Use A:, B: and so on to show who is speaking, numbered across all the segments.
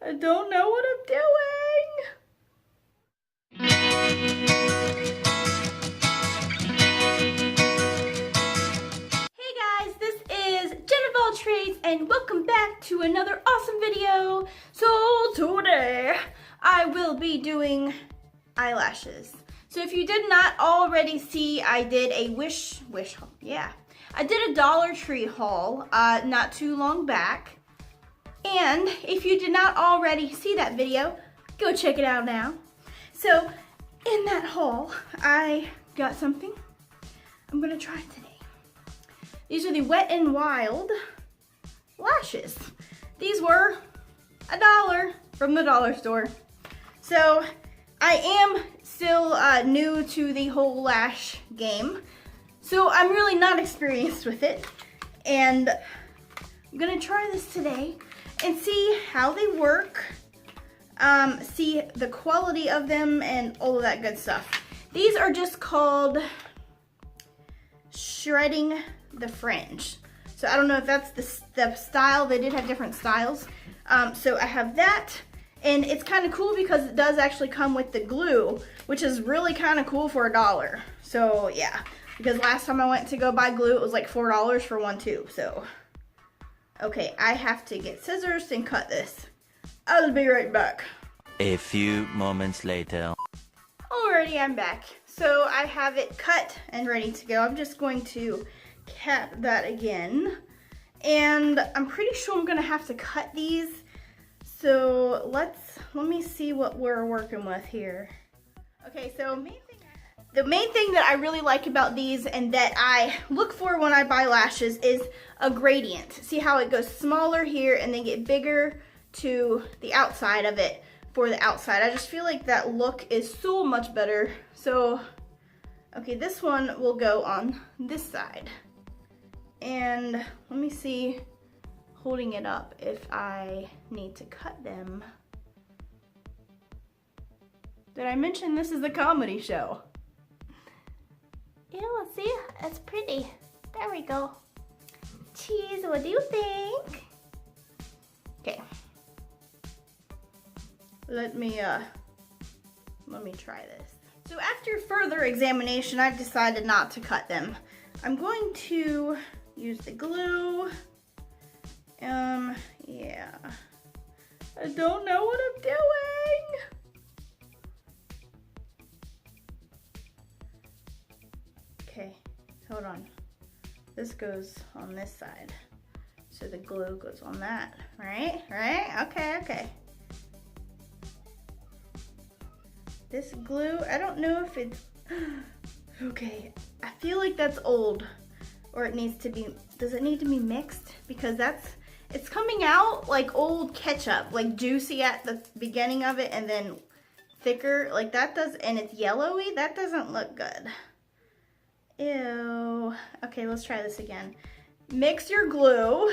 A: I don't know what I'm doing. Hey guys, this is Jennifer Trades and welcome back to another awesome video. So today I will be doing eyelashes. So if you did not already see, I did a wish haul. Yeah, I did a Dollar Tree haul not too long back. And if you did not already see that video, go check it out now. So in that haul, I got something I'm gonna try today. These are the Wet n Wild lashes. These were $1 from the dollar store. So I am still new to the whole lash game. So I'm really not experienced with it. And I'm gonna try this today and see how they work, see the quality of them and all of that good stuff. These are just called shredding the fringe. So I don't know if that's the style. They did have different styles. So I have that, and it's kind of cool because it does actually come with the glue, which is really kind of cool for $1. So yeah, because last time I went to go buy glue, it was like $4 for one tube, so. Okay, I have to get scissors and cut this. I'll be right back.
B: A few moments later.
A: Alrighty, I'm back. So I have it cut and ready to go. I'm just going to cap that again. And I'm pretty sure I'm gonna have to cut these. So let me see what we're working with here. Okay, so the main thing that I really like about these and that I look for when I buy lashes is a gradient. See how it goes smaller here and then get bigger to the outside of it for the outside. I just feel like that look is so much better. So, okay, this one will go on this side. And let me see, holding it up, if I need to cut them. Did I mention this is a comedy show? Ew, see, it's pretty. There we go. Cheese, what do you think? Okay. Let me try this. So after further examination, I've decided not to cut them. I'm going to use the glue. Yeah. I don't know what I'm doing. Okay, hold on. This goes on this side. So the glue goes on that, right? Right? Okay, okay. This glue, I don't know if it's, okay. I feel like that's old, or it needs to be, does it need to be mixed? Because it's coming out like old ketchup, like juicy at the beginning of it and then thicker, like that does, and it's yellowy. That doesn't look good. Ew. Okay, let's try this again. Mix your glue.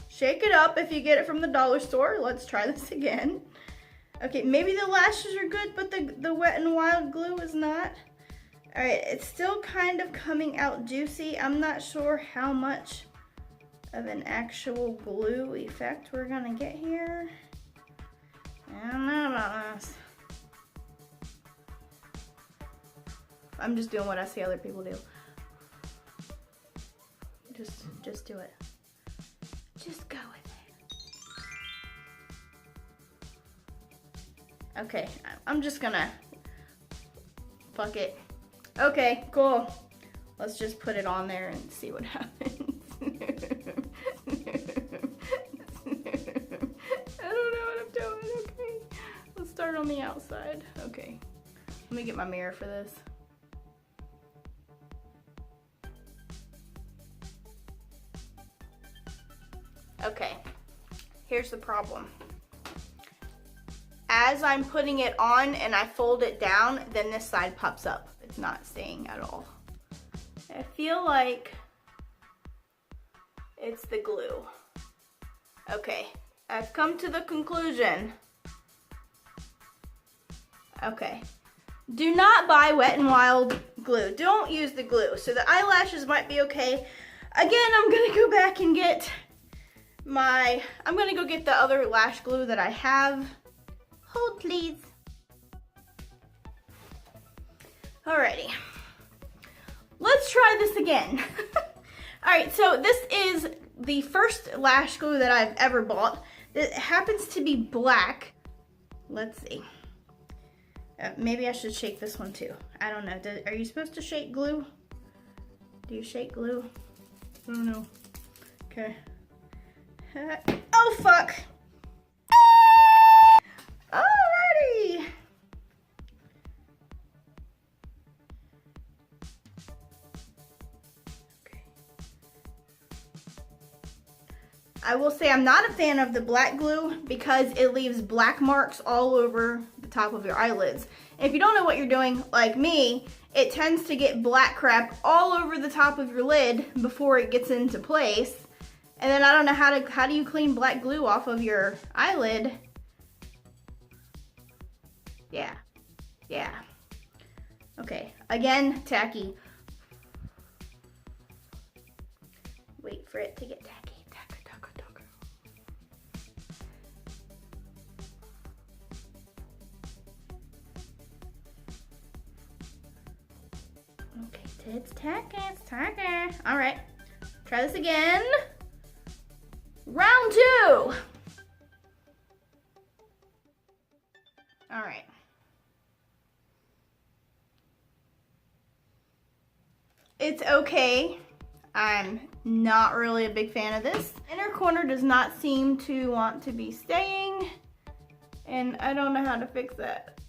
A: Shake it up if you get it from the dollar store. Let's try this again. Okay, maybe the lashes are good, but the Wet n Wild glue is not. All right, it's still kind of coming out juicy. I'm not sure how much of an actual glue effect we're gonna get here. I don't know about this. I'm just doing what I see other people do. Just do it. Just go with it. Okay, I'm just gonna, fuck it. Okay, cool. Let's just put it on there and see what happens. I don't know what I'm doing, okay. Let's start on the outside. Okay, let me get my mirror for this. Okay, here's the problem. As I'm putting it on and I fold it down, then this side pops up. It's not staying at all. I feel like it's the glue. Okay, I've come to the conclusion. Okay, do not buy Wet n Wild glue. Don't use the glue. So the eyelashes might be okay. Again, I'm gonna go back and get I'm gonna go get the other lash glue that I have. Hold please. Alrighty. Let's try this again. Alright, so this is the first lash glue that I've ever bought. It happens to be black. Let's see. Maybe I should shake this one too. I don't know. Are you supposed to shake glue? Do you shake glue? I don't know. Okay. Oh, fuck. Alrighty. Okay. I will say I'm not a fan of the black glue because it leaves black marks all over the top of your eyelids. And if you don't know what you're doing, like me, it tends to get black crap all over the top of your lid before it gets into place. And then I don't know how do you clean black glue off of your eyelid? Yeah. Okay, again, tacky. Wait for it to get tacky. Okay, it's tacky. All right, try this again. Round 2. All right. It's okay. I'm not really a big fan of this. Inner corner does not seem to want to be staying, and I don't know how to fix that.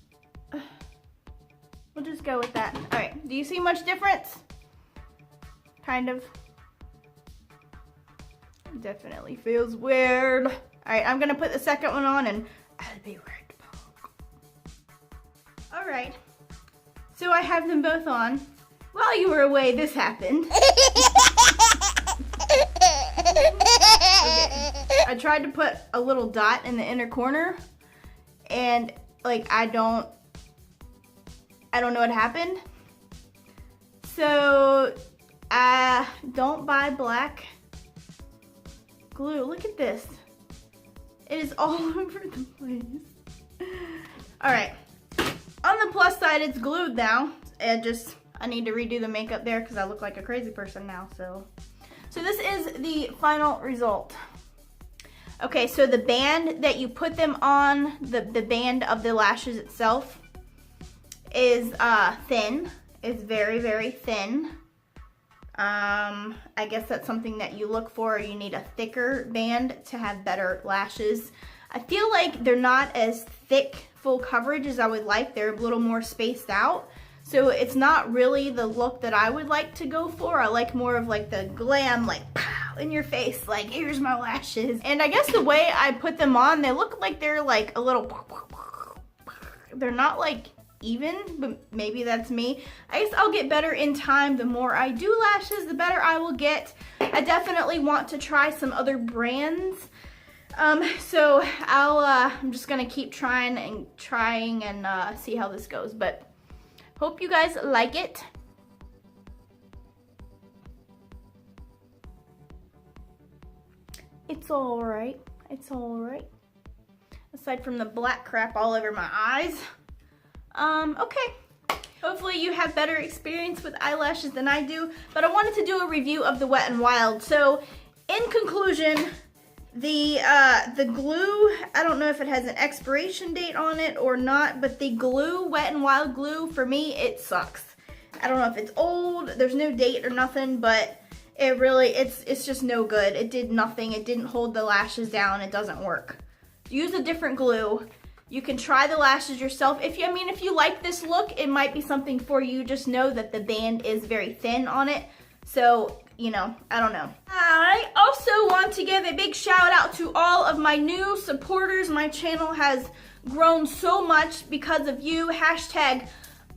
A: We'll just go with that. All right, do you see much difference? Kind of. Definitely feels weird. All right, I'm gonna put the second one on and I'll be right back. All right, so I have them both on. While you were away, this happened. Okay. I tried to put a little dot in the inner corner and like I don't know what happened. So don't buy black glue. Look at this. It is all over the place. All right. On the plus side, it's glued now. I need to redo the makeup there because I look like a crazy person now. So this is the final result. Okay, so the band that you put them on, the band of the lashes itself is thin. It's very, very thin. I guess that's something that you look for. You need a thicker band to have better lashes. I feel like they're not as thick, full coverage as I would like. They're a little more spaced out. So it's not really the look that I would like to go for. I like more of like the glam, like pow, in your face, like here's my lashes. And I guess the way I put them on, they look like they're like a little, they're not like even, but maybe that's me. I guess I'll get better in time. The more I do lashes, the better I will get. I definitely want to try some other brands. So I'm just gonna keep trying and see how this goes. But hope you guys like it. It's all right. It's all right. Aside from the black crap all over my eyes. Okay. Hopefully you have better experience with eyelashes than I do, but I wanted to do a review of the Wet n Wild. So, in conclusion, the glue, I don't know if it has an expiration date on it or not, but the glue, Wet n Wild glue, for me, it sucks. I don't know if it's old, there's no date or nothing, but it really, it's just no good. It did nothing. It didn't hold the lashes down. It doesn't work. Use a different glue. You can try the lashes yourself. If you like this look, it might be something for you. Just know that the band is very thin on it. So, you know, I don't know. I also want to give a big shout out to all of my new supporters. My channel has grown so much because of you. Hashtag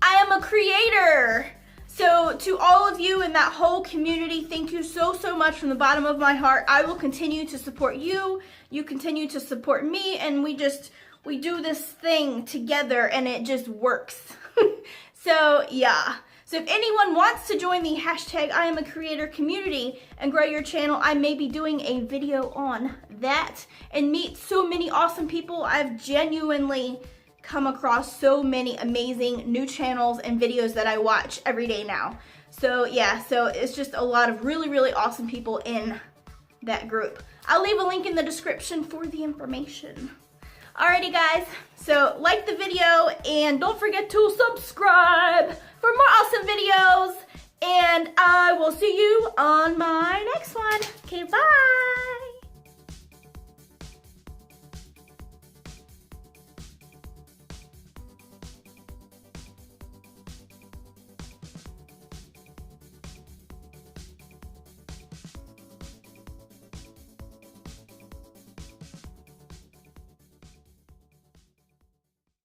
A: I am a creator. So to all of you in that whole community, thank you so much from the bottom of my heart. I will continue to support you. You continue to support me, and we do this thing together and it just works. So yeah. So So if anyone wants to join the hashtag I am a creator community and grow your channel, I may be doing a video on that and meet so many awesome people. I've genuinely come across so many amazing new channels and videos that I watch every day now. So yeah, so it's just a lot of really, really awesome people in that group. I'll leave a link in the description for the information. Alrighty guys, so like the video and don't forget to subscribe for more awesome videos, and I will see you on my next one. Okay, bye!